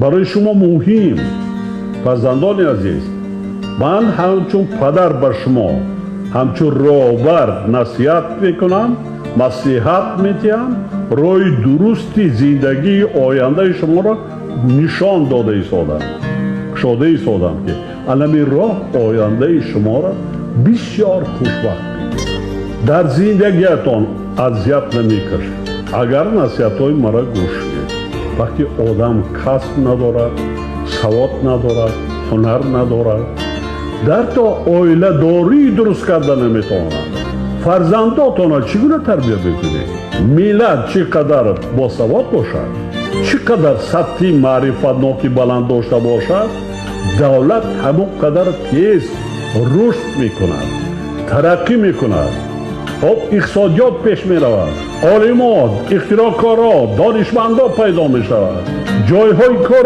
برای شما مهم. فرزندان عزیز، من همچون پدر بر شما همچون راهبر نصیحت میکنم، نصیحت میدیم، راه درستی زندگی آینده شما را نشان داده ایستادم، شده ایستادم که علمی راه آینده شما را بسیار خوشبخت میکنه. در زندگیتان اذیت نمیکشید اگر نصیحت های مرا گوش کنید. وقتی آدم کسب ندارد، سواد ندارد، هنر ندارد، در تا اویله داری درست کرده نمیتواند، فرزنداتان را چگونه تربیت بکنید؟ ملت چقدر باسواد باشد، چقدر سطح معرفت ناکی بلند داشته باشد، دولت همون قدر تیز رشد میکند، ترقی میکند. خب اقتصادیات پیش می رود، عالمان، اختراعکاران، دانشمندان پیدا می شود، جایهای کار